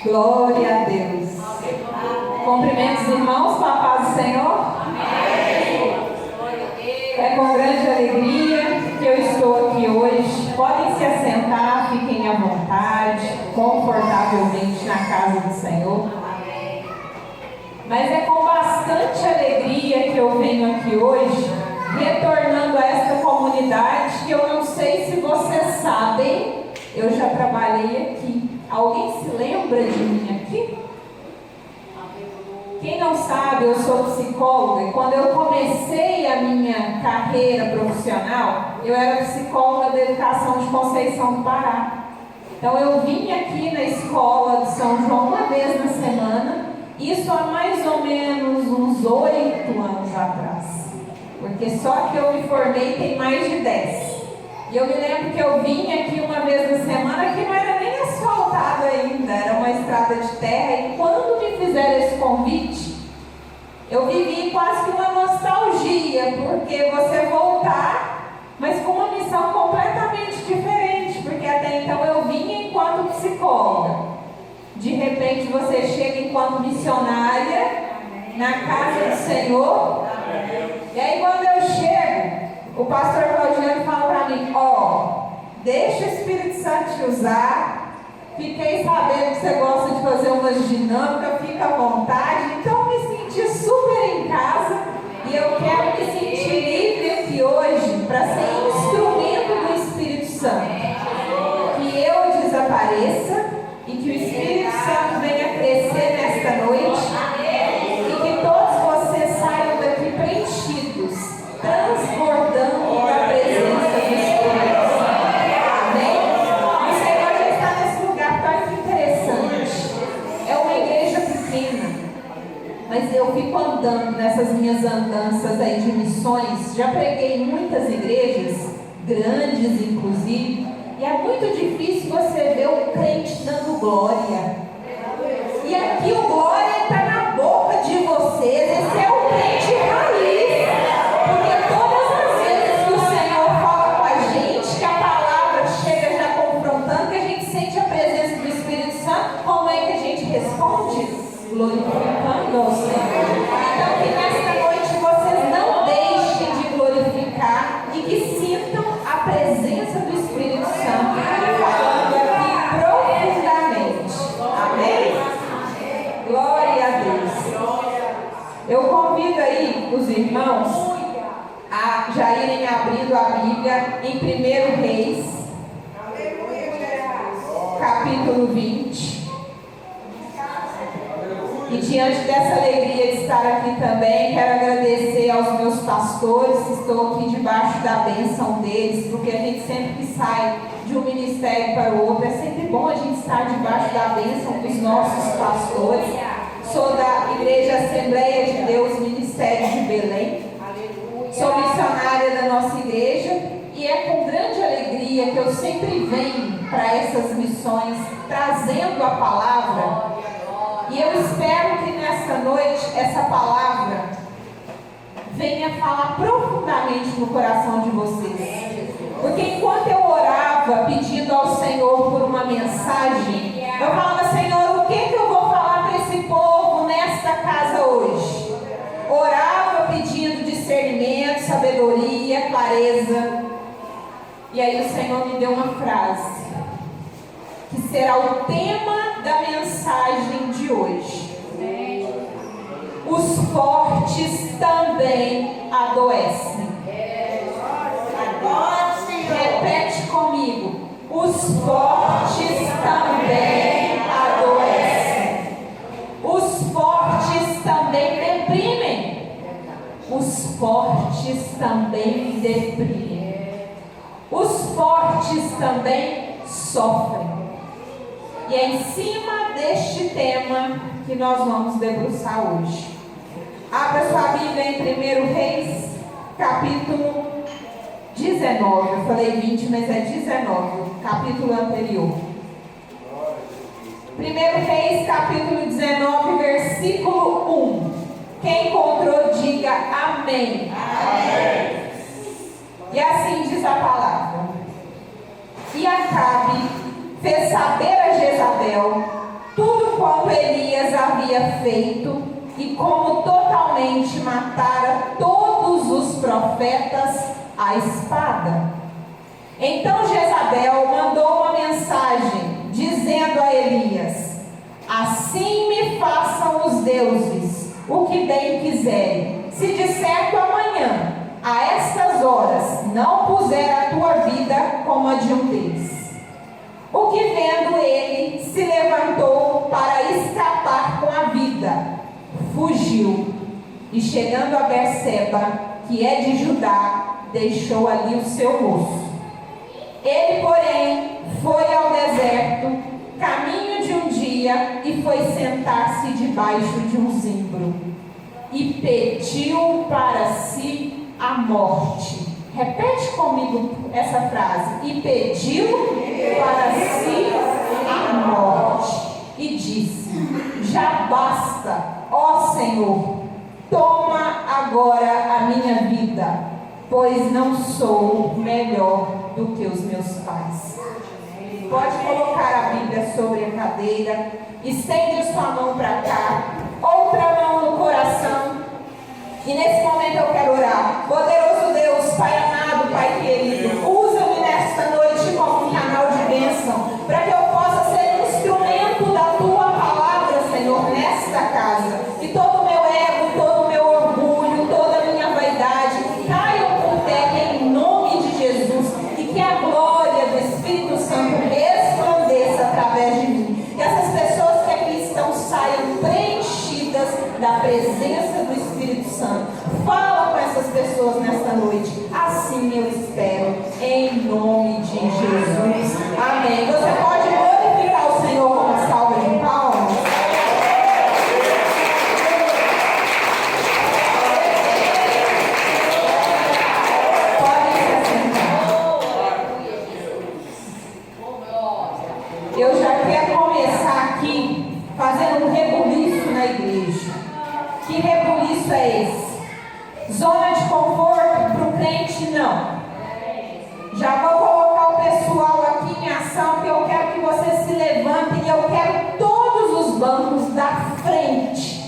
Glória a Deus. Cumprimento os irmãos com a paz do Senhor. É com grande alegria que eu estou aqui hoje. Podem se assentar, fiquem à vontade, confortavelmente na casa do Senhor. Mas é com bastante alegria que eu venho aqui hoje, retornando a esta comunidade que eu não sei se vocês sabem, eu já trabalhei aqui. Alguém se lembra de mim aqui? Quem não sabe, eu sou psicóloga e quando eu comecei a minha carreira profissional, eu era psicóloga da Educação de Conceição do Pará. Então eu vim aqui na escola de São João uma vez na semana, isso há mais ou menos uns 8 anos atrás, porque só que eu me formei tem mais de 10. E eu me lembro que eu vim aqui uma vez na semana que não era nem asfaltado ainda, era uma estrada de terra, e quando me fizeram esse convite, eu vivi quase que uma nostalgia, porque você voltar, mas com uma missão completamente diferente, porque até então eu vinha enquanto psicóloga. De repente você chega enquanto missionária na casa do Senhor. E aí quando eu chego, o pastor Claudiano fala para mim: deixa o Espírito Santo te usar. Fiquei sabendo que você gosta de fazer umas dinâmicas, fica à vontade. Então me senti super em casa e eu quero me sentir livre aqui hoje para ser instrumento do Espírito Santo. Que eu desapareça e que o Espírito Santo venha crescer nesta noite e que todos vocês saiam daqui preenchidos, transbordando da presença do Espírito Santo. Amém? O Senhor já está nesse lugar tão interessante. É uma igreja pequena, mas eu fico andando nessas minhas andanças aí de missões. Já preguei em muitas igrejas, grandes inclusive, e é muito difícil você ver um crente dando glória. E aqui o glória está na boca de vocês. Esse é o crente raiz. Porque todas as vezes que o Senhor fala com a gente, que a palavra chega já confrontando, que a gente sente a presença do Espírito Santo, como é que a gente responde? Glorificando ao Senhor. Então que nesta noite vocês não deixem de glorificar e que sintam a presença do Espírito Santo falando aqui profundamente. Amém? Glória a Deus. Eu convido aí os irmãos a já irem abrindo a Bíblia em 1 Reis, capítulo 20. E diante dessa alegria de estar aqui também, quero agradecer aos meus pastores, que estou aqui debaixo da bênção deles, porque a gente sempre que sai de um ministério para o outro, é sempre bom a gente estar debaixo da bênção dos nossos pastores. Sou da Igreja Assembleia de Deus, Ministério de Belém. Sou missionária da nossa igreja e é com grande alegria que eu sempre venho para essas missões, trazendo a palavra. E eu espero que nessa noite essa palavra venha falar profundamente no coração de vocês. Porque enquanto eu orava pedindo ao Senhor por uma mensagem, eu falava: Senhor, o que eu vou falar para esse povo nesta casa hoje? Orava pedindo discernimento, sabedoria, clareza. E aí o Senhor me deu uma frase que será o tema da mensagem de hoje. Os fortes também adoecem. Repete comigo. Os fortes também adoecem. Os fortes também deprimem. Os fortes também deprimem. Os fortes também sofrem. E é em cima deste tema que nós vamos debruçar hoje. Abra sua Bíblia em 1 Reis, capítulo 19. Eu falei 20, mas é 19, o capítulo anterior. 1 Reis, capítulo 19, versículo 1. Quem encontrou, diga amém. Amém. E assim diz a palavra: E Acabe fez saber a Jezabel tudo havia feito e como totalmente matara todos os profetas à espada. Então Jezabel mandou uma mensagem, dizendo a Elias: assim me façam os deuses o que bem quiserem, se de certo amanhã, a estas horas, não puser a tua vida como a de um deles. O que vendo ele, se levantou para escapar com a vida, fugiu, e chegando a Berseba, que é de Judá, deixou ali o seu moço. Ele, porém, foi ao deserto, caminho de um dia, e foi sentar-se debaixo de um zimbro, e pediu para si a morte. Repete comigo essa frase. E pediu para si a morte. E disse: já basta, ó Senhor, toma agora a minha vida, pois não sou melhor do que os meus pais. Pode colocar a Bíblia sobre a cadeira, estende sua mão para cá, outra mão no coração. E nesse momento eu quero orar. Poderoso Deus, Pai amado, Pai querido, usa-me nesta noite como um canal de bênção, para que eu possa ser instrumento da Tua palavra, Senhor, nesta casa. E todo o meu ego, todo o meu orgulho, toda a minha vaidade caiam por terra em nome de Jesus. E que a glória do Espírito Santo resplandeça através de mim. Que essas pessoas que aqui estão saiam preenchidas da presença do Espírito Santo. Fala com essas pessoas nesta noite. Assim eu espero, em nome de Jesus. Amém. Você pode glorificar o Senhor com uma salva de palmas? Pode se sentar. Eu já quero começar aqui fazendo um rebuliço na igreja. Que rebuliço é esse? Zona de conforto para o crente, não. Já vou colocar o pessoal aqui em ação, que eu quero que vocês se levantem e eu quero todos os bancos da frente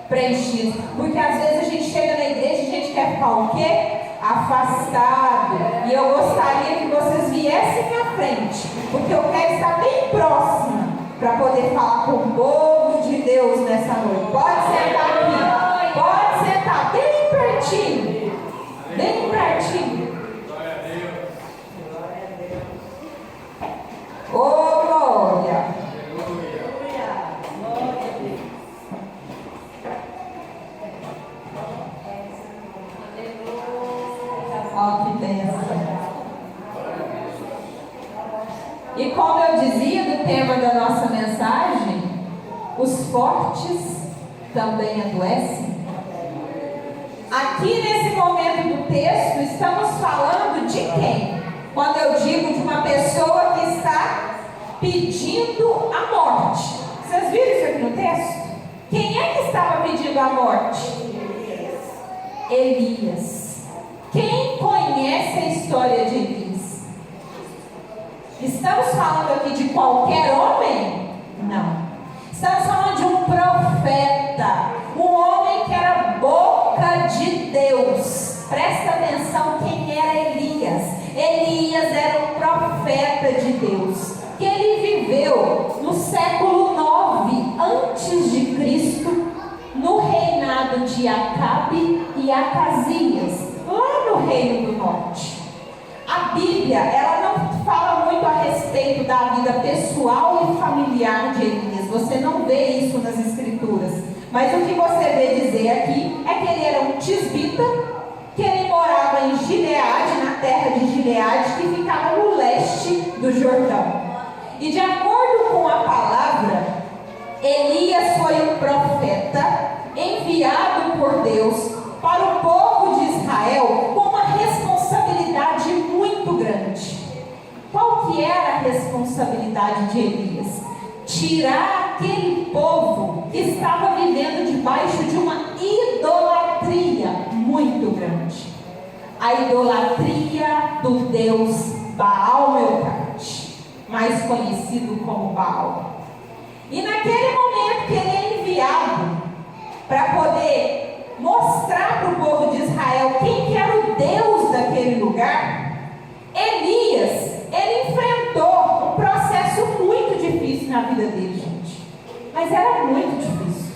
preenchidos. Porque às vezes a gente chega na igreja e a gente quer ficar o quê? Afastado. E eu gostaria que vocês viessem à frente, porque eu quero estar bem próxima para poder falar com o povo de Deus nessa noite. Pode sentar aqui. Pode sentar bem pertinho. Bem pertinho. Ô, glória. Ó, que bênção. E como eu dizia do tema da nossa mensagem, os fortes também adoecem. Aqui nesse momento do texto, estamos falando de quem? Quando eu digo de uma pessoa que está pedindo a morte. Vocês viram isso aqui no texto? Quem é que estava pedindo a morte? Elias. Quem conhece a história de Elias? Estamos falando aqui de qualquer homem? Não. Estamos falando de um profeta, um homem que era boca de Deus. Presta atenção quem era Elias. Elias era um profeta de Deus, que ele viveu no século 9 antes de Cristo, no reinado de Acabe e Acasias, lá no Reino do Norte. A Bíblia, ela não fala muito a respeito da vida pessoal e familiar de Elias. Você não vê isso nas Escrituras. Mas o que você vê dizer aqui é que ele era um tisbita, que ele morava em Gileade, na terra de Gileade, que ficava no leste do Jordão. E de acordo com a palavra, Elias foi um profeta enviado por Deus para o povo de Israel com uma responsabilidade muito grande. Qual que era a responsabilidade de Elias? Tirar aquele povo que estava vivendo debaixo de uma idolatria muito grande. A idolatria do deus Baal-Melcate, mais conhecido como Baal. E naquele momento que ele é enviado para poder mostrar para o povo de Israel quem que era o Deus daquele lugar, Elias, ele enfrentou um processo muito difícil na vida dele, gente. Mas era muito difícil.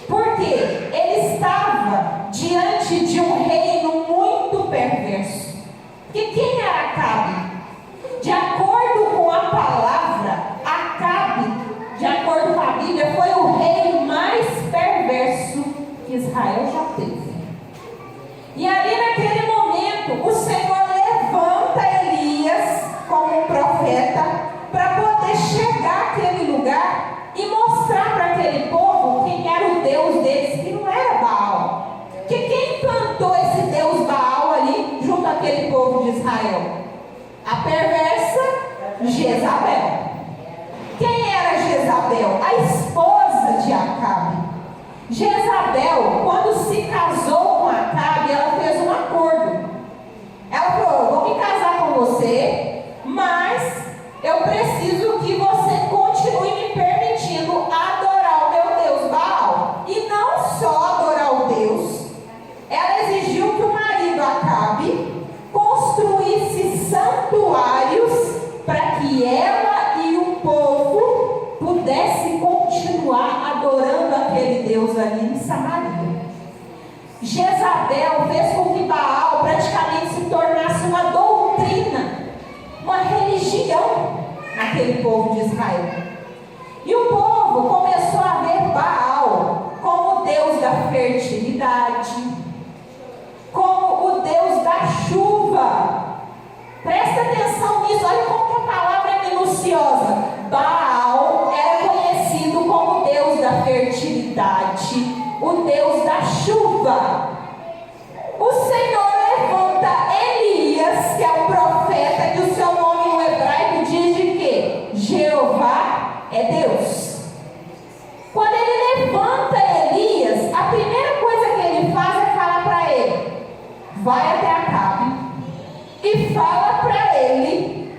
Porque ele estava diante de um reino muito perverso. Porque quem era Acabe? De acordo com a palavra, Acabe, de acordo com a Bíblia, foi o rei mais perverso que Israel já teve. E ali naquele momento, o Senhor levanta Elias como um profeta para poder chegar àquele lugar e mostrar para aquele povo quem era o Deus deles, que não era Baal. Que quem plantou esse Deus Baal ali junto àquele povo de Israel? A perversa Jezabel. Quem era Jezabel? A esposa de Acabe. Jezabel, quando se casou com Acabe, ela fez um acordo. Ela falou: vou me casar com você, mas eu preciso que você continue me permitindo adorar o meu Deus Baal. E não só adorar o Deus, ela exigiu que o marido Acabe construísse santuários para que ela e o povo pudessem continuar adorando aquele Deus ali em Samaria. Jezabel fez com que Baal praticamente se tornasse uma doutrina, uma religião naquele povo de Israel. E o povo começou a ver Baal como o Deus da fertilidade, como o Deus da chuva. Presta atenção nisso, olha como que a palavra é minuciosa. Baal era conhecido como Deus da fertilidade, o Deus da chuva. O Senhor levanta Elias, que é o profeta, que o seu nome no hebraico diz de quê? Jeová é Deus. Quando ele levanta Elias, a primeira coisa que ele faz é falar para ele: vai até Acabe e fala para ele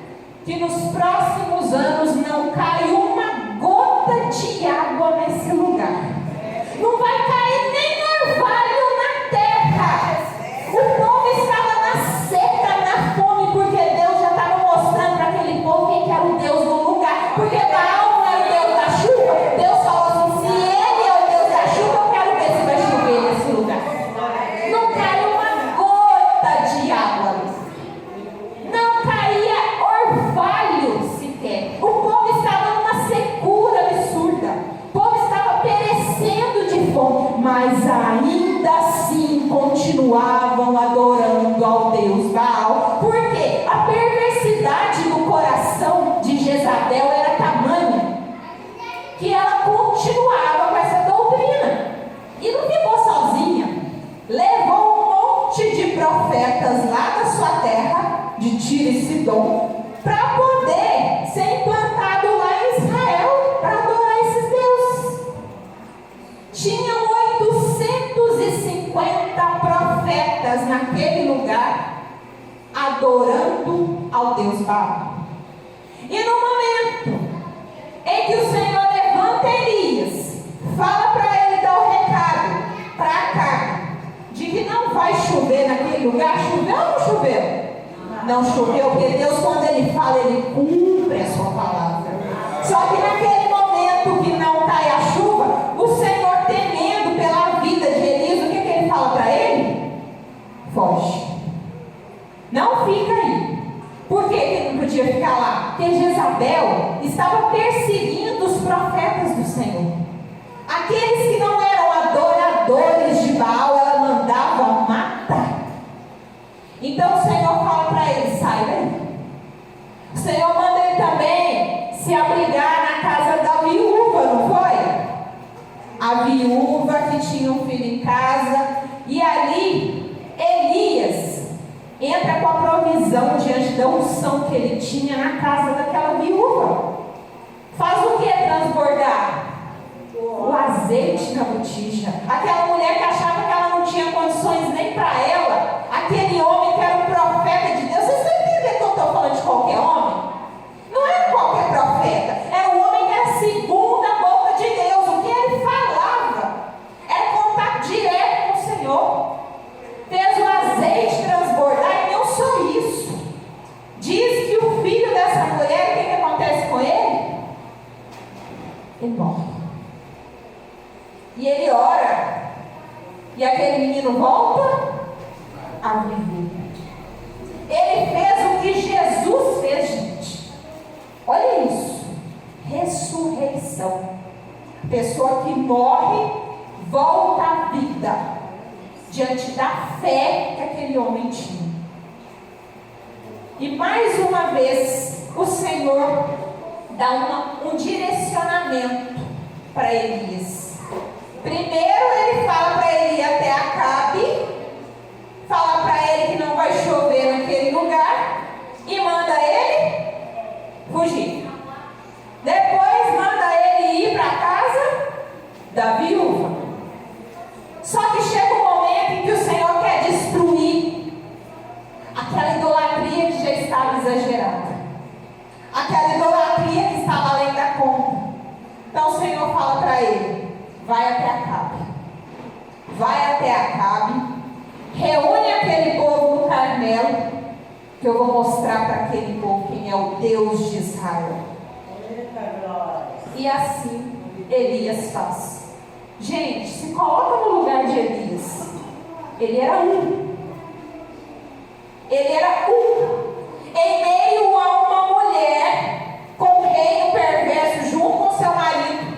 que nos próximos anos não cai uma gota de água nesse lugar. Não vai cair nem orvalho na terra. O povo estava na seca, na fome, porque Deus já estava mostrando para aquele povo quem que era o Deus do lugar. Porque Baal não era o Deus da chuva. Deus falou assim: se ele é o Deus da chuva, eu quero ver se vai chover nesse lugar. Não caiu uma gota de água ali. Não caía orvalho sequer. O povo estava numa secura absurda. O povo estava perecendo de fome, mas ainda assim continuavam adorando ao Deus Baal. Porque a perversidade do coração de Jezabel era tamanha que ela continuava com essa doutrina. E não ficou sozinha. Levou um monte de profetas lá da sua terra, de Tiro e Sidom, para poder ser implantado lá em Israel, para adorar esses deuses. Tinham 850 profetas naquele lugar, adorando ao Deus Baal. E no momento em que o Senhor levanta Elias, fala para ele dar o recado para Acabe, de que não vai chover naquele lugar. Choveu ou não choveu? Não choveu, porque Deus, quando Ele fala, Ele cumpre a sua palavra. Só que naquele momento que não cai a chuva, o Senhor, temendo pela vida de Elias, o que Ele fala para ele? Foge. Não fica aí. Por que ele não podia ficar lá? Porque Jezabel estava perseguindo os profetas do Senhor. Aqueles que não eram adoradores de Baal, ela mandava matar. Então o Senhor fala para ele: sai daí. O Senhor manda ele também se abrigar na casa da viúva, não foi? A viúva que tinha um filho em casa. E ali Elias entra com a provisão diante da unção que ele tinha na casa daquela viúva. Faz o que transbordar? O azeite na botija. Aquela mulher que achava que ela não tinha condições nem para ela, aquele homem que era um profeta de Deus. Vocês estão entendendo que eu estou falando de qualquer homem? Não era qualquer profeta, era um homem que era segundo a boca de Deus. O que ele falava era como Ele morre. E ele ora. E aquele menino volta a viver. Ele fez o que Jesus fez, gente. Olha isso. Ressurreição. A pessoa que morre volta à vida diante da fé que aquele homem tinha. E mais uma vez o Senhor dá um direcionamento para Elias. Primeiro ele fala para ele ir até Acabe, fala para ele que não vai chover naquele lugar e manda ele fugir. Depois manda ele ir para a casa da viúva. Só que chega um momento em que o Senhor quer destruir aquela idolatria que já estava exagerada, aquela idolatria que estava além da conta. Então o Senhor fala para ele: vai até Acabe. Vai até Acabe, reúne aquele povo no Carmelo, que eu vou mostrar para aquele povo quem é o Deus de Israel. E assim Elias faz. Gente, se coloca no lugar de Elias. Ele era um. Ele era um. Em meio a uma mulher com um reino perverso junto com seu marido,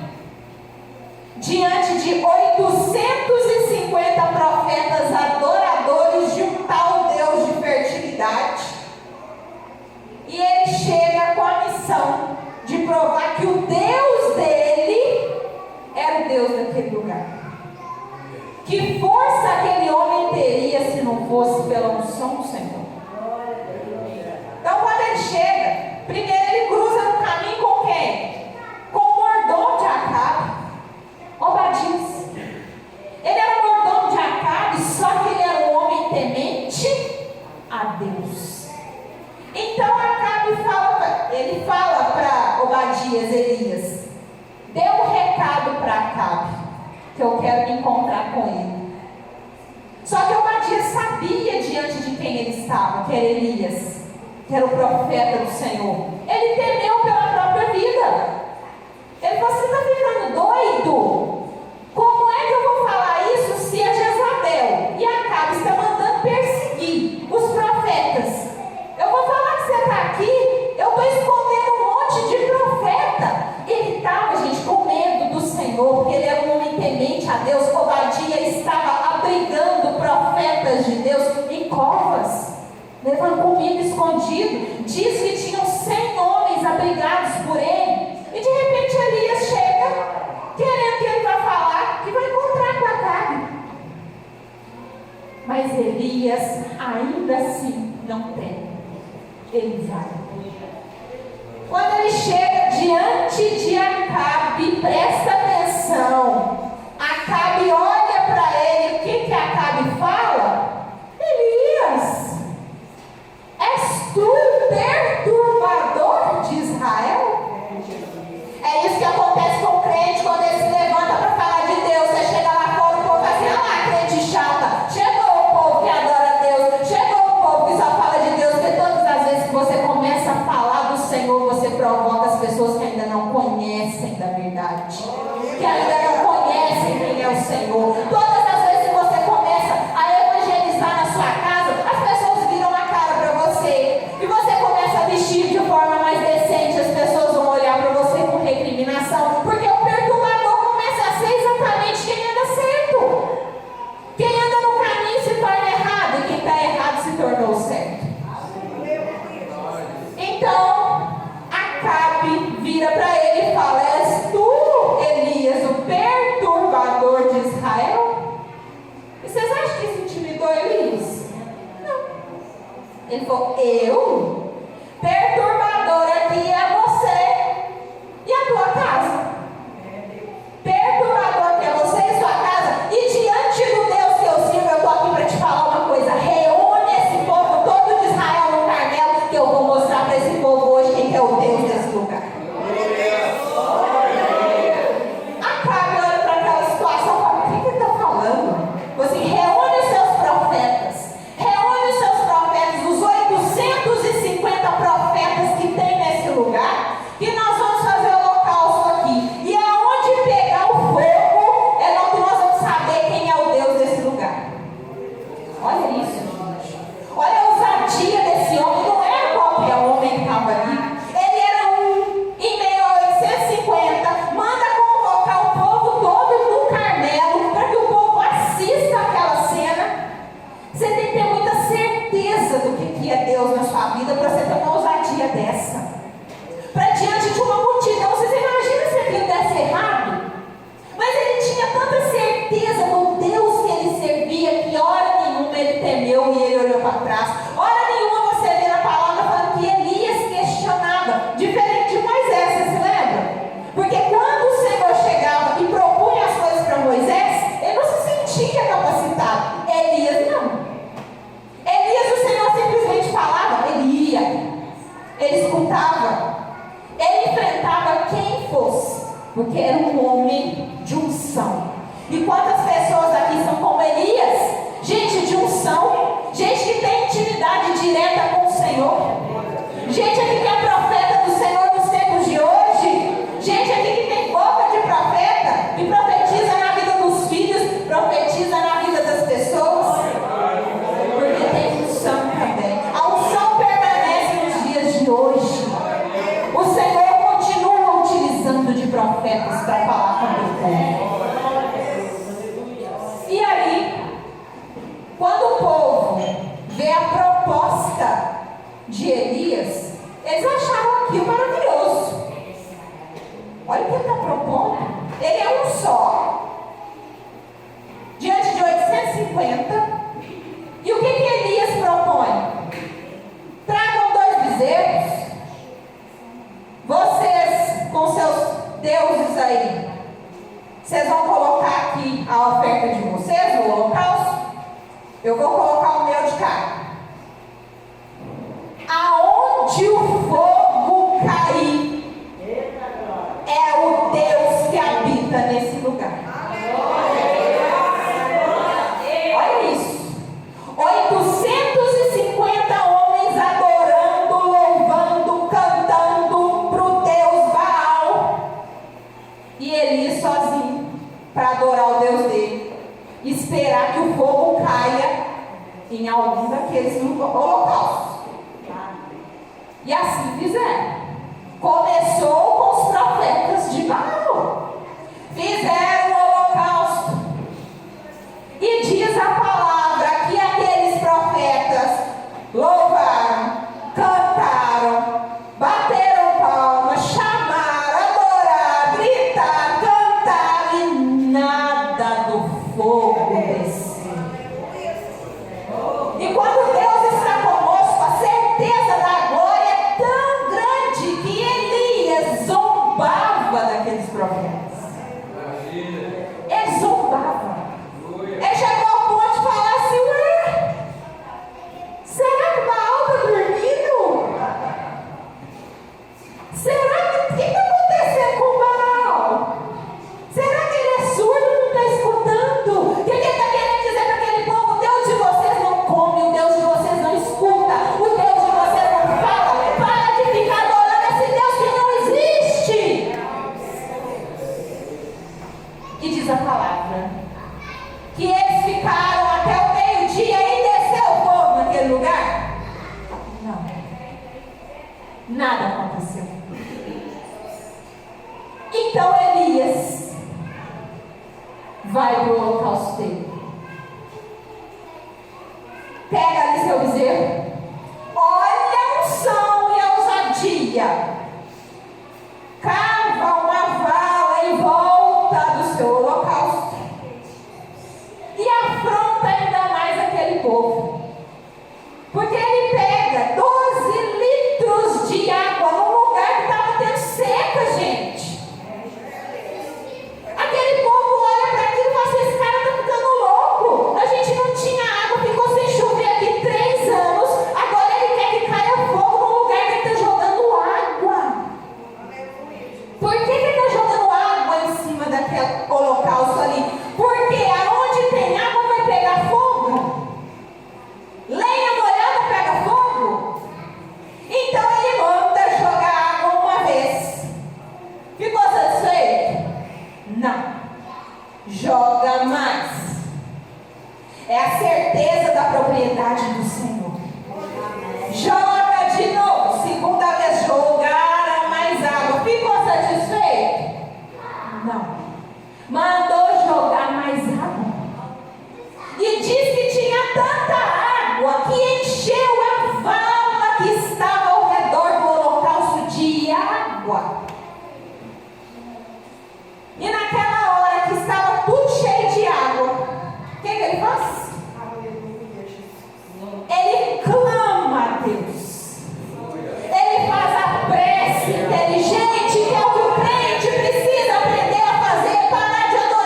diante de 850 profetas adoradores de um tal Deus de fertilidade. E ele chega com a missão de provar que o Deus dele era o Deus daquele lugar. Que força aquele homem teria se não fosse pela unção do Senhor? Então quando ele chega, primeiro ele cruza no caminho com quem? Com o mordomo de Acabe, Obadias. Ele era o mordomo de Acabe, só que ele era um homem temente a Deus. Então Acabe fala para Obadias, Elias: dê um recado para Acabe, que eu quero me encontrar com ele. Só que Obadias sabia diante de quem ele estava, que era Elias, que era o profeta do Senhor. Ele temeu pela própria vida. Ele falou: você está ficando doido? Como é que eu vou falar isso se a Jezabel e Acabe está mandando perseguir os profetas? Eu vou falar que você está aqui, eu estou escondendo um monte de profeta. Ele estava, gente, com medo do Senhor, porque ele era um homem temente a Deus. Obadias estava abrigando profetas de Deus em covas, levando comida escondido. Diz que tinham 100 homens abrigados por ele. E de repente Elias chega, querendo que ele vá falar, que vai encontrar com Acabe. Mas Elias ainda assim não tem. Ele vai. Quando ele chega diante de Acabe, presta atenção. Acabe olha para ele. O que Acabe fala? Elias, és tu o perturbador de Israel? É isso que acontece com o crente quando ele se levanta para falar de Deus. Você chega lá fora, o povo vai assim: ah lá, crente chata. Chegou o povo que adora Deus. Chegou o povo que só fala de Deus. Porque todas as vezes que você começa a falar do Senhor, você provoca as pessoas que ainda não conhecem da verdade, que ainda não conhecem quem é o Senhor. Todas as vezes que você começa a evangelizar na sua casa, as pessoas viram a cara para você. E você começa a vestir de forma mais decente, as pessoas vão olhar para você com recriminação, porque o perturbador começa a ser exatamente quem anda certo. Quem anda no caminho se torna errado, e quem está errado se tornou certo. Então Acabe vira para ele e fala: és tu, Elias, o perturbador de Israel? E vocês acham que isso intimidou Elias? Não. Ele falou: eu? Perturbador aqui é você e a tua casa. Perturbador aqui é você e sua casa. E diante do Deus que eu sirvo, eu estou aqui para te falar uma coisa: reúne esse povo todo de Israel no Carmelo, que eu vou mostrar para esse povo hoje quem é o Deus desse lugar. Acabe olha para aquela situação e fala: o que ele está falando? Assim, reúne os seus profetas, os 850 Porque era um homem de unção. E quantas pessoas aqui são como Elias? Gente de unção, gente que tem intimidade direta com o Senhor, gente aqui que é profeta do Senhor nos tempos de hoje, gente aqui que tem boca de profeta e profetiza na vida dos filhos, profetiza na vida das pessoas, porque tem unção também. A unção permanece nos dias de hoje. O Senhor continua utilizando de profetas para falar com o povo. E aí, quando o povo vê a proposta de Elias, eles acharam aquilo maravilhoso. Olha o que ele está propondo. Ele é um só, diante de 850. E o que Elias propõe? Tragam 2 bezerros. Vocês, com seus deuses aí, vocês vão colocar aqui a oferta de vocês, o holocausto. Eu vou colocar o meu de cá. Aonde o fogo cair, é o Deus que habita nesse lugar. Olha isso. 850 homens adorando, louvando, cantando para o Deus Baal. E Elias sozinho para adorar o Deus dele. Esperar que o fogo caia em algum daqueles holocaustos. E assim fizeram. Começou com os profetas de Baal. Fizeram o holocausto. E diz a palavra que aqueles profetas louvaram, cantaram, bateram palmas, chamaram, adoraram, gritaram, cantaram e nada do fogo desceu. E quando Deus está conosco, a certeza da glória é tão grande que Elias zombava daqueles profetas. Ele zombava. Ele chegou ao ponto de falar assim: ué, será que Baal está dormindo? Será que o que está acontecendo com Baal? Será que ele é surdo e não está escutando? O que ele está querendo dizer para aquele povo? O Deus de vocês não come, o Deus de vocês não escuta, o Deus de vocês não fala. Para de ficar adorando esse Deus que não existe. E diz a palavra que eles ficaram até o meio-dia e desceu o fogo naquele lugar? Não. Nada aconteceu. Então Elias vai para o holocausto dele. Pega ali seu bezerro. Olha a unção e a ousadia. Cava uma vala em volta do seu holocausto. E afronta ainda mais aquele povo. Porque ele pega 12 litros de água num lugar que estava tendo seca, gente. Aquele povo olha para aquilo e fala assim: esse cara está ficando louco. A gente não tinha água, ficou sem chover aqui 3 anos. Agora ele quer que caia fogo num lugar que ele está jogando água. Por que ele está jogando água em cima daquele holocausto ali? Porque aonde tem água vai pegar fogo. Lenha molhada pega fogo. Então ele manda jogar água uma vez. Ficou satisfeito? Não. Joga mais. É a certeza da propriedade do Senhor. Joga de novo. Segunda vez, jogaram mais água. Ficou satisfeito? Não. Mandou jogar mais água. E diz que tinha tanta água que encheu a vala que estava ao redor do holocausto de água. E naquela hora que estava tudo cheio de água, o que ele faz? Ele clama a Deus. Ele faz a prece inteligente, que é o que o crente precisa aprender a fazer, parar de adorar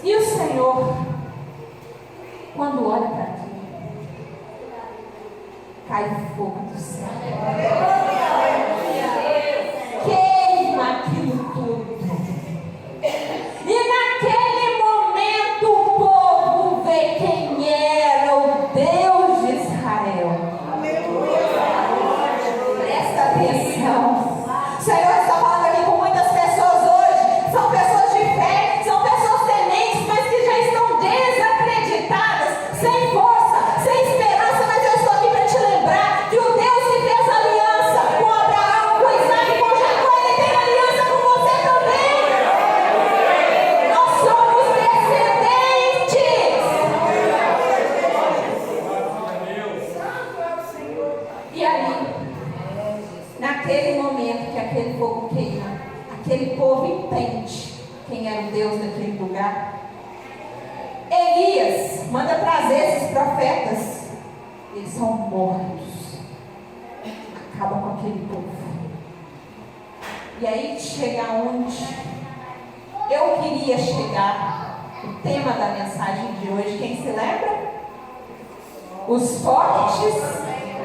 E o Senhor, quando olha para ti, cai fogo do céu. Queima aquilo tudo. E naquele momento o povo vê quem era o Deus de Israel. Presta atenção. O Senhor está falando aqui com muitas pessoas hoje. São pessoas de fé, são pessoas tementes, mas que já estão desacreditadas, sem força, sem esperança. Mas eu estou aqui para te lembrar que o Deus que fez aliança com Abraão, com Isaac e com Jacó, Ele tem aliança com você também. Nós somos descendentes. E aí, naquele momento que aquele fogo queima, aquele povo entende quem era o Deus daquele lugar. Elias manda trazer esses profetas. Eles são mortos. Acaba com aquele povo. E aí chega onde eu queria chegar. O tema da mensagem de hoje, quem se lembra? Os fortes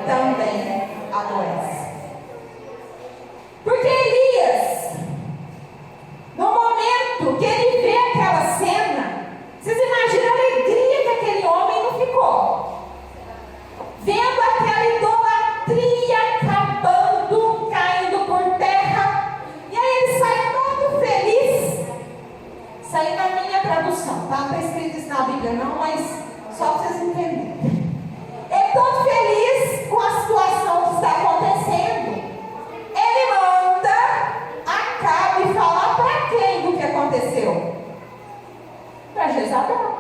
também adoecem. Porque Elias, no momento que ele vê aquela cena, vocês imaginam a alegria que aquele homem não ficou? Vendo aquela idolatria acabando, caindo por terra. E aí ele sai todo feliz. Isso aí na minha tradução, tá? Não está escrito isso na Bíblia não, mas só para vocês entenderem. Ele todo feliz com a situação que está acontecendo. Ele manda Acabe falar para quem do que aconteceu? Para Jezabel.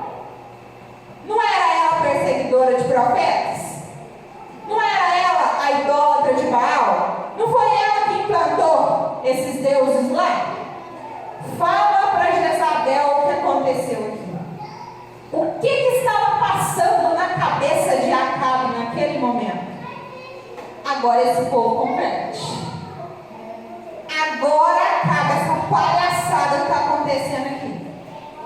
Não era ela a perseguidora de profetas? Não era ela a idólatra de Baal? Não foi ela que implantou esses deuses lá? Fala para Jezabel o que aconteceu aqui. O que estava passando na cabeça de Acabe naquele momento? Agora esse povo converte. Agora acaba essa palhaçada que está acontecendo aqui.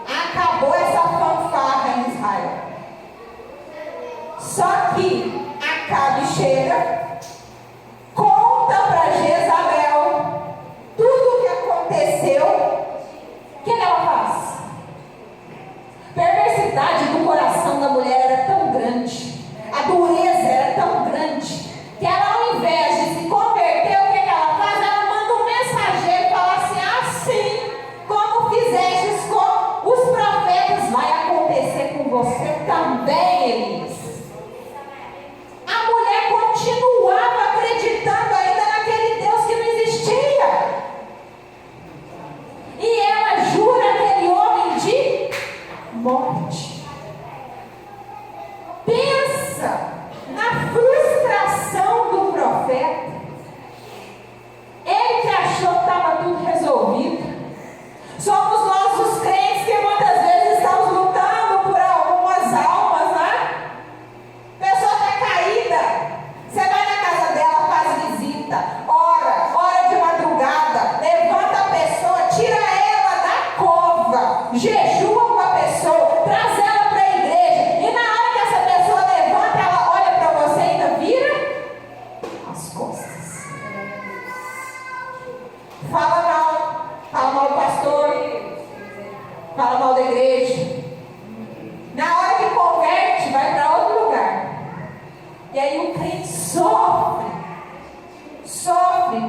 Acabou essa fanfarra em Israel. Só que Acabe chega, conta para Jezabel tudo o que aconteceu. O que ela faz? A perversidade do coração da mulher era tão grande, a dureza era tão grande, que ela, ao invés de se converter, o que ela faz? Ela manda um mensageiro falar assim: assim como fizestes com os profetas, vai acontecer com você também, Elias. A mulher continuava acreditando ainda naquele Deus que não existia. E ela jura aquele homem de morte. Pensa na frustração do profeta. Ele que achou que estava tudo resolvido. Somos nós os crentes que muitas vezes estamos lutando por algumas almas, né? A pessoa está caída. Você vai na casa dela, faz visita, ora de madrugada, levanta a pessoa, tira ela da cova, jejua com a pessoa, traz ela para a igreja. E na hora que essa pessoa levanta, ela olha para você e ainda vira as costas. Fala mal do pastor, fala mal da igreja. Na hora que converte, vai para outro lugar. E aí o crente sofre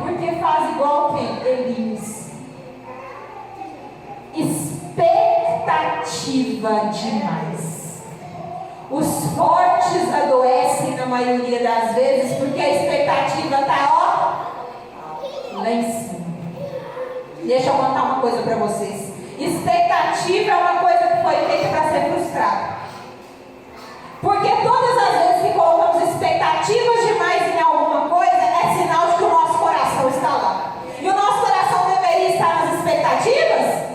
porque faz igual quem? Elias. Expectativa demais. Os fortes adoecem na maioria das vezes porque a expectativa está lá em cima. Deixa eu contar uma coisa para vocês. Expectativa é uma coisa que foi feita para ser frustrada. Porque todas as vezes que colocamos expectativas demais em alguma coisa, é sinal de que o nosso coração está lá. E o nosso coração deveria estar nas expectativas?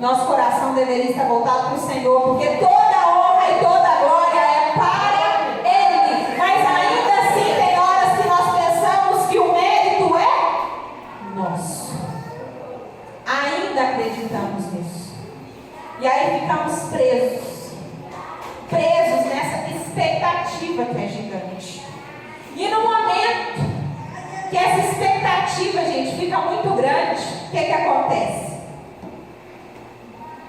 Nosso coração deveria estar voltado para o Senhor, porque toda honra e toda glória é para Ele. Mas ainda assim tem horas que nós pensamos que o mérito é nosso. Ainda acreditamos nisso. E aí ficamos presos nessa expectativa que é gigante. E no momento que essa expectativa, gente, fica muito grande, o que acontece?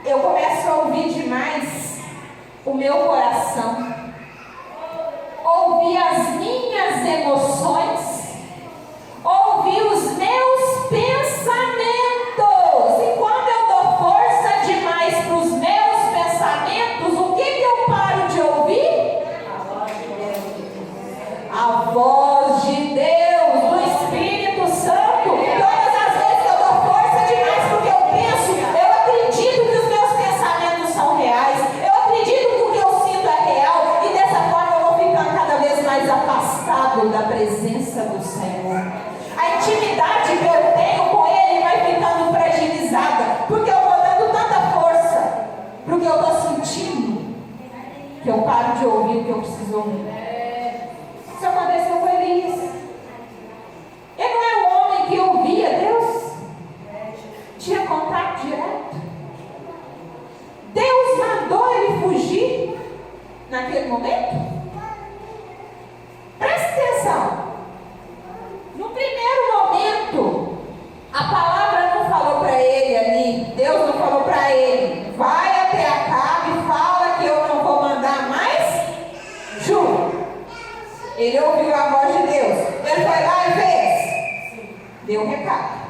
Eu começo a ouvir demais o meu coração, ouvir as minhas emoções, ouvir os meus pensamentos. E quando eu dou força demais para os meus pensamentos, o que eu paro de ouvir? A voz de Deus, do Espírito Santo. Todas as vezes que eu dou força demais porque eu penso, eu acredito que os meus pensamentos são reais, eu acredito que o que eu sinto é real, e dessa forma eu vou ficando cada vez mais afastado da presença do Senhor. A intimidade que eu tenho com Ele vai ficando fragilizada, porque eu vou dando tanta força para o que eu estou sentindo, que eu paro de ouvir o que eu preciso ouvir. Isso aconteceu com Elias. Ele não era um homem que ouvia Deus, tinha contato direto. Deus mandou ele fugir naquele momento. Preste atenção. No primeiro momento, a palavra não falou para ele ali, Deus não falou para ele, vai até Acabe e fala que eu não vou mandar mais chuva. Ele ouviu a voz de Deus, ele foi lá e fez, deu um recado.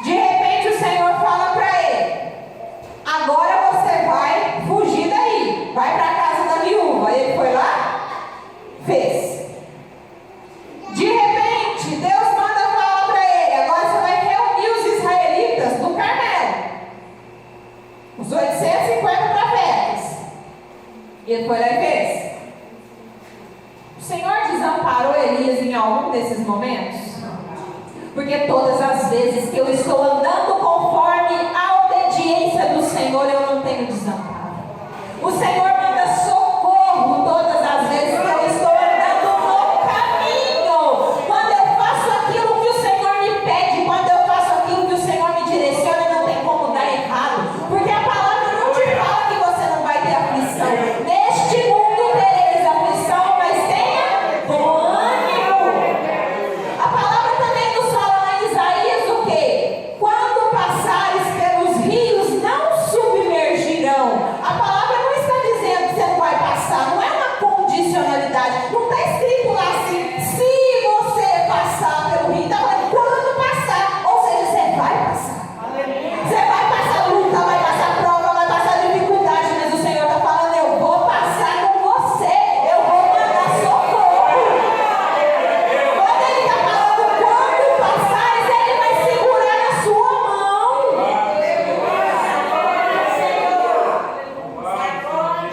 De repente o Senhor fala para ele, agora você vai fugir daí, vai para a casa da viúva. Ele foi lá, fez. De repente, Deus manda falar para ele, agora você vai reunir os israelitas do Carmelo, os 850 profetas. E ele foi lá e fez. O Senhor desamparou Elias em algum desses momentos? Porque todas as vezes que eu estou andando conforme a obediência do Senhor, eu não tenho desamparo. O Senhor manda socorro todas as vezes que eu estou andando no caminho. Quando eu faço aquilo que o Senhor me pede, quando eu faço aquilo que o Senhor me direciona, não tem como dar errado. Porque a palavra não te fala que você não vai ter aflição. Neste mundo tereis aflição, mas tenha bom ânimo. A palavra também nos fala lá em Isaías o quê? Quando passares pelos rios, não submergirão. A palavra não está dizendo que você não vai passar, não é uma condicionalidade. Não está escrito lá assim, se você passar pelo rio, está falando quando passar, ou seja, você vai passar. Você vai passar luta, vai passar prova, vai passar dificuldade, mas o Senhor está falando, eu vou passar com você, eu vou mandar socorro. Quando Ele está falando quando passares, Ele vai segurar na sua mão.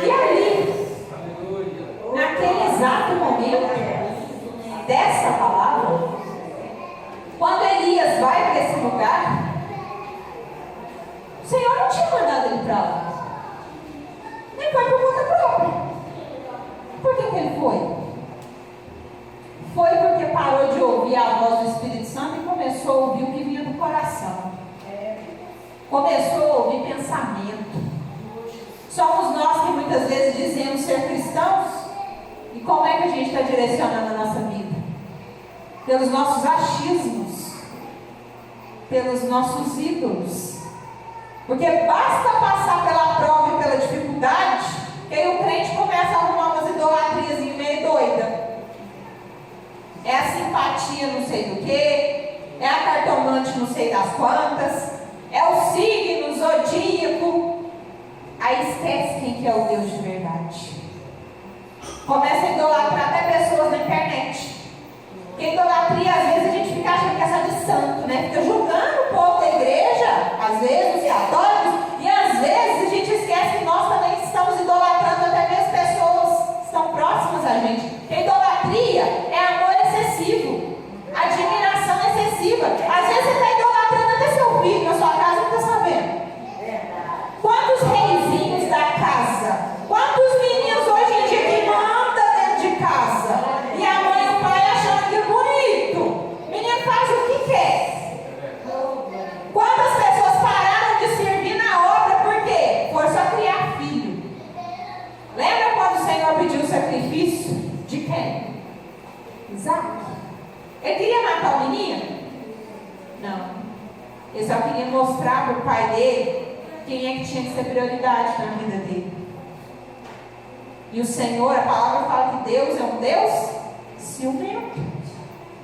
E ali, naquele exato momento dessa palavra, quando Elias vai para esse lugar, o Senhor não tinha mandado ele para lá, nem foi por conta própria. Por que ele foi? Foi porque parou de ouvir a voz do Espírito Santo e começou a ouvir o que vinha do coração. Começou a ouvir pensamento. Somos nós que muitas vezes dizemos ser cristãos, e como é que a gente está direcionando a nossa vida? Pelos nossos achismos, pelos nossos ídolos. Porque basta passar pela prova e pela dificuldade, que aí o crente começa a arrumar umas idolatrias meio doida. É a simpatia não sei do que, é a cartomante não sei das quantas, é o signo, o zodíaco. Aí esquece quem que é o Deus de verdade. Começa a idolatrar até pessoas na internet. Porque idolatria, às vezes, a gente fica achando que é só de santo, né? Fica julgando o povo da igreja, às vezes os católicos, e às vezes a gente esquece que nós também estamos idolatrando até mesmo pessoas que estão próximas a gente. Porque idolatria é amor excessivo, admiração excessiva. Às vezes você está idolatrando até seu filho na sua casa, não está sabendo. Quantos reizinhos da casa, quantos meninos hoje em dia que mandam dentro de casa, e a mãe e o pai achando aquilo bonito. mostrar para o pai dele quem é que tinha que ser prioridade na vida dele. E o Senhor, a palavra fala que Deus é um Deus ciumento.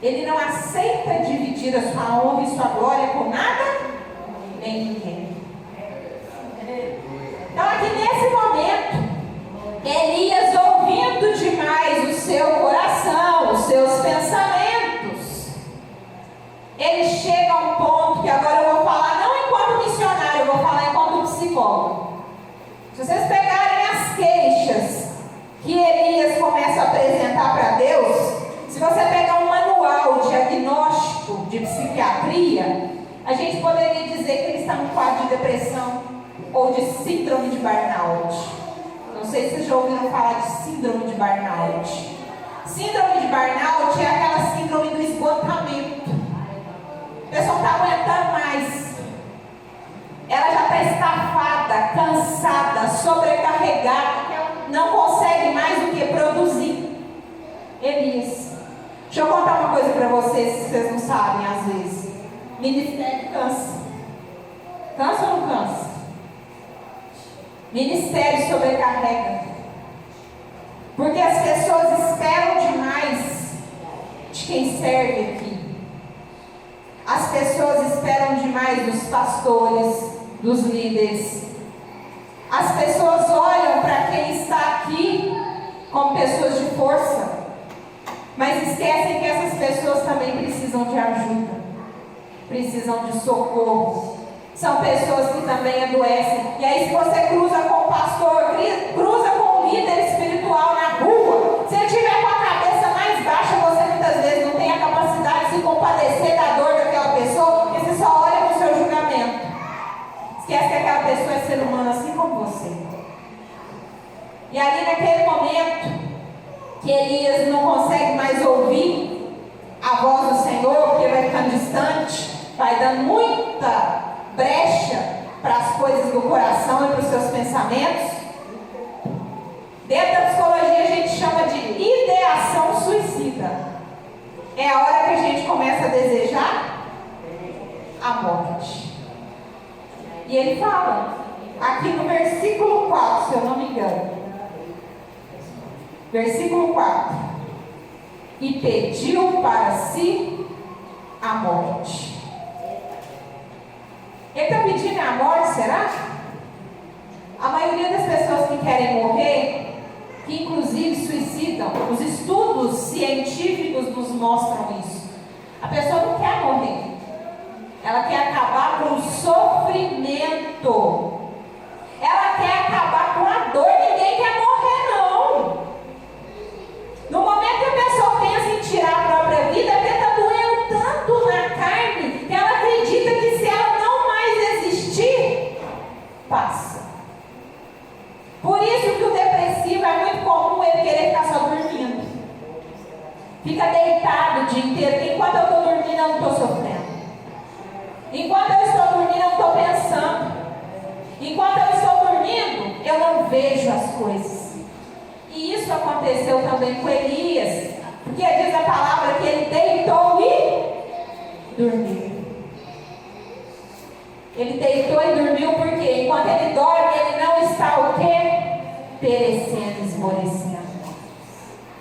Ele não aceita dividir a sua honra e sua glória com nada, nem ninguém. Então aqui nesse momento, Elias, ouvindo demais o seu coração, os seus pensamentos, ele chega a um ponto que agora eu vou falar não enquanto missionário, eu vou falar enquanto psicólogo. Se vocês pegarem as queixas que Elias começa a apresentar para Deus, se você pegar um manual diagnóstico de psiquiatria, a gente poderia dizer que ele está num quadro de depressão ou de síndrome de burnout. Não sei se vocês já ouviram falar de síndrome de burnout. Síndrome de burnout é aquela síndrome do esgotamento. A pessoa não está aguentando mais. Ela já está estafada, cansada, sobrecarregada, não consegue mais do que produzir. Elias, deixa eu contar uma coisa para vocês, se vocês não sabem às vezes. Ministério cansa. Cansa ou não cansa? Ministério sobrecarrega. Porque as pessoas esperam demais de quem serve aqui. As pessoas esperam demais dos pastores, dos líderes. As pessoas olham para quem está aqui como pessoas de força, mas esquecem que essas pessoas também precisam de ajuda, precisam de socorro. São pessoas que também adoecem. E aí, se você cruza com o pastor, cruza com o líder espiritual na rua, se ele estiver com a cabeça mais baixa, você muitas vezes não tem a capacidade de se compadecer da dor daquela pessoa, porque você só olha para o seu julgamento. Esquece que aquela pessoa é ser humano assim como você. E ali naquele momento que Elias não consegue mais ouvir a voz do Senhor, porque vai ficando distante, vai dando muita brecha para as coisas do coração e para os seus pensamentos. Dentro da psicologia a gente chama de ideação suicida. É a hora que a gente começa a desejar a morte. E ele fala, aqui no versículo 4, se eu não me engano. Versículo 4. E pediu para si a morte. Ele está pedindo a morte, será? A maioria das pessoas que querem morrer, que inclusive suicidam, os estudos científicos nos mostram isso. A pessoa não quer morrer. Ela quer acabar com o sofrimento. Ela quer acabar com a dor. Ninguém quer morrer, não. No momento que a pessoa pensa em tirar a própria vida, porque está doendo tanto na carne, que ela acredita que se ela não mais existir, passa. Por isso que o depressivo é muito comum ele querer ficar só dormindo. Fica deitado o dia inteiro. Enquanto eu estou dormindo, eu não estou sofrendo. Enquanto eu estou dormindo, eu não estou pensando. Enquanto eu estou dormindo, eu não vejo as coisas. E isso aconteceu também com Elias, porque diz a palavra que ele deitou e dormiu. Ele deitou e dormiu porque enquanto ele dorme, ele não está o quê? Perecendo, esmorecendo.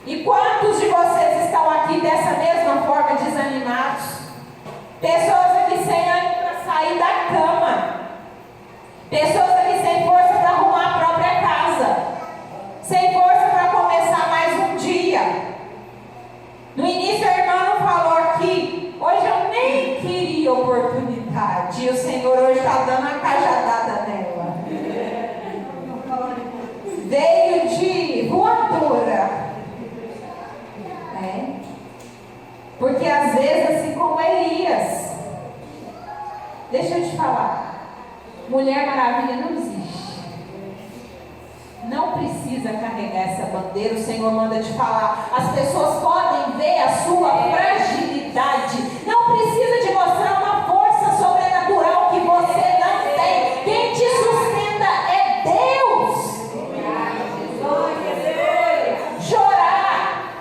E quantos de vocês estão aqui dessa mesma forma, desanimados? Pessoas aqui sem ânimo para sair da cama. Pessoas aqui sem força para arrumar a própria casa. Sem força para começar mais um dia. No início a irmã não falou aqui. Hoje eu nem queria oportunidade. E o Senhor hoje está dando a cajadada nela. Veio de voadora. Porque às vezes, assim como Elias, deixa eu te falar, Mulher Maravilha não existe. Não precisa carregar essa bandeira. O Senhor manda te falar. As pessoas podem ver a sua fragilidade. Não precisa te mostrar uma força sobrenatural que você não tem. Quem te sustenta é Deus. Chorar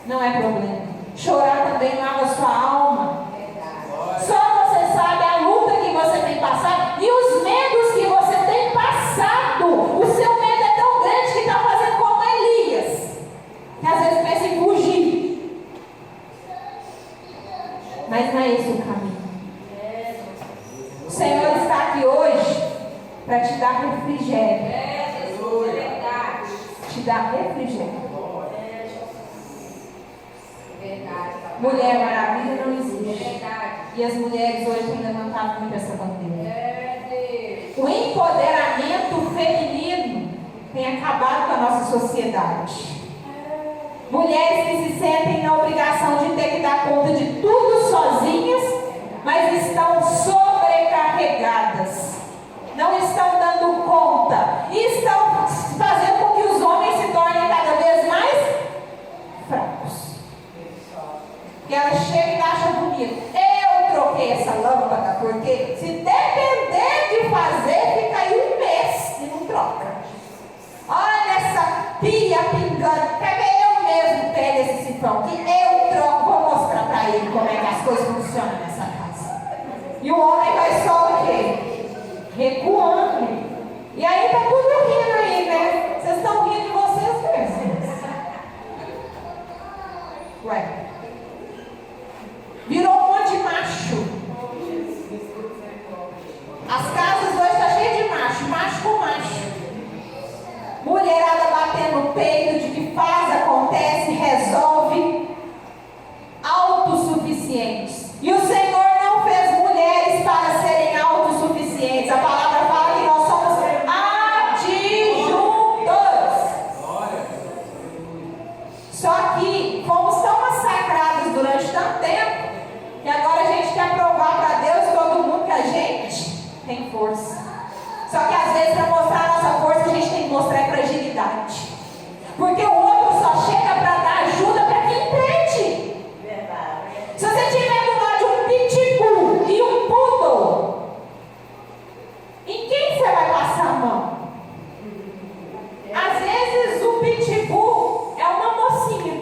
não é problema. Chorar também lava sua alma. Só você sabe a luta que você tem passado. te dá refrigério. Jesus, é verdade. Te dá refrigério. Verdade. Mulher Maravilha não existe. Verdade. E as mulheres hoje têm levantado muito essa bandeira. Deus. O empoderamento feminino tem acabado com a nossa sociedade. Mulheres que se sentem na obrigação de ter que dar conta de tudo sozinhas, mas estão sobrecarregadas. Não estão dando conta. E estão fazendo com que os homens se tornem cada vez mais fracos. E ela chega e acha bonito. Eu troquei essa lâmpada porque se depender de fazer, fica aí um mês e não troca. Olha essa pia pingando. Quer ver? Eu mesmo pego esse sifão que eu troco. Vou mostrar pra ele como é que as coisas funcionam nessa casa. E o homem vai só o quê? Recuando. E aí tá tudo rindo aí, né? Vocês estão rindo de vocês mesmos. Ué. Virou um monte de macho. As casas hoje estão cheias de macho. Macho com macho. Mulherada batendo no peito de que faz, acontece, resolve. Autossuficientes. E o Senhor não fez mulheres para serem autossuficientes. A palavra fala que nós somos adjuntores. Só que fomos tão massacrados durante tanto tempo que agora a gente quer provar para Deus e todo mundo que a gente tem força. Só que às vezes para mostrar a nossa força a gente tem que mostrar fragilidade. Porque o outro só chega para dar ajuda para quem pede. Se você tiver do lado de um pitbull e um poodle, em quem você vai passar a mão? Às vezes o pitbull é uma mocinha,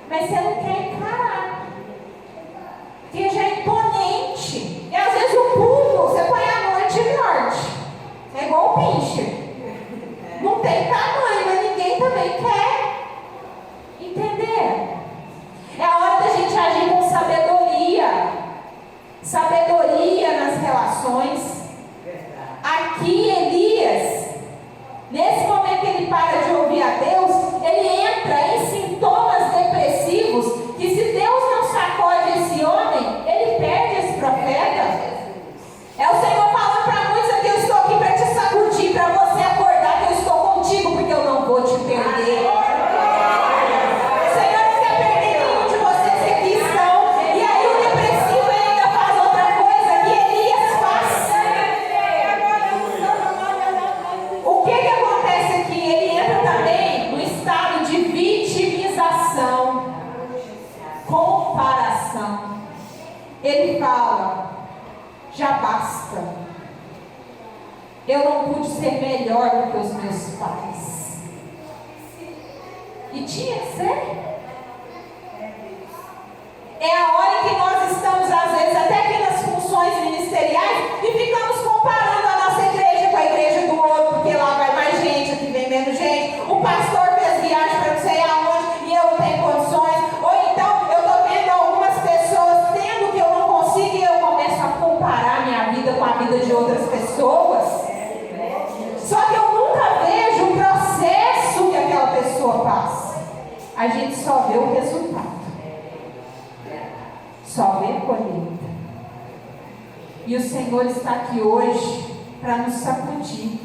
mas você não quer encarar, porque já é imponente. E às vezes o poodle você põe à noite e norte, é igual o pincher, não tem tamanho, mas ninguém também quer entender. É a hora da gente agir com sabedoria. Sabedoria nas relações. Aqui Elias, nesse momento que ele para de ouvir a Deus, ele entra em sintomas depressivos, que se Deus não sacode esse homem, ele perde esse profeta. É o Senhor falando para muitos aqui: eu estou aqui para te sacudir, para você acordar que eu estou contigo, porque eu não vou te perder. Ele fala: já basta. Eu não pude ser melhor do que os meus pais. E tinha que ser. É a hora que nós estamos, às vezes, até aqui nas funções ministeriais, e ficamos comparando a nossa igreja com a igreja do outro, porque lá vai mais gente, aqui vem menos gente. O pastor fez viagem para não sei aonde e eu não tenho condições. Ou então eu estou vendo algumas pessoas tendo que eu não consigo e eu começo a comparar minha vida com a vida de outras pessoas. Só que eu nunca vejo o processo que aquela pessoa passa. A gente só vê o resultado. Só vê a colheita. E o Senhor está aqui hoje para nos sacudir.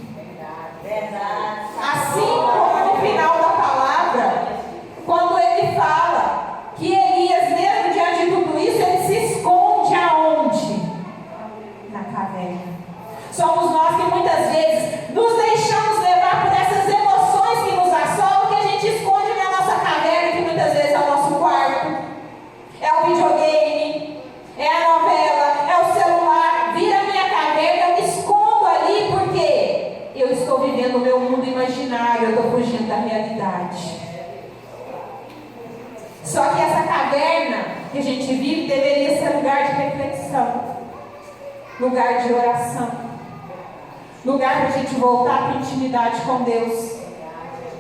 Assim como no final da palavra, quando ele fala que Elias, mesmo diante de tudo isso, ele se esconde aonde? Na caverna. Somos nós que muitas vezes nos deixamos levar por essas emoções que nos assolam, que a gente esconde na nossa caverna, que muitas vezes é o nosso quarto, é o videogame, é a novela, é o celular. Vira minha caverna, eu me escondo ali porque eu estou vivendo o meu mundo imaginário, eu estou fugindo da realidade. Só que essa caverna que a gente vive deveria ser lugar de reflexão, lugar de oração, lugar para a gente voltar para a intimidade com Deus.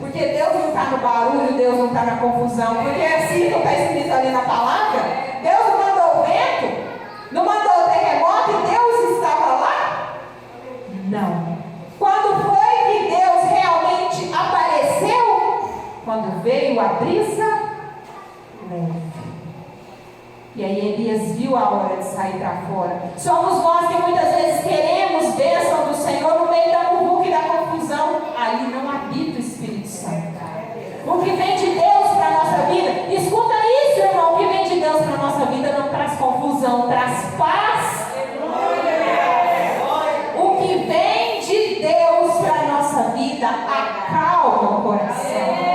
Porque Deus não está no barulho, Deus não está na confusão. Porque é assim que está escrito ali na palavra. Deus não mandou o vento, não mandou o terremoto e Deus estava lá? Não. veio a brisa leve. E aí Elias viu a hora de sair para fora. Somos nós que muitas vezes queremos bênção do Senhor no meio da muvuca e da confusão. Ali não habita o Espírito Santo. O que vem de Deus para a nossa vida, escuta isso, irmão, o que vem de Deus para a nossa vida não traz confusão, traz paz. O que vem de Deus para a nossa vida acalma o coração.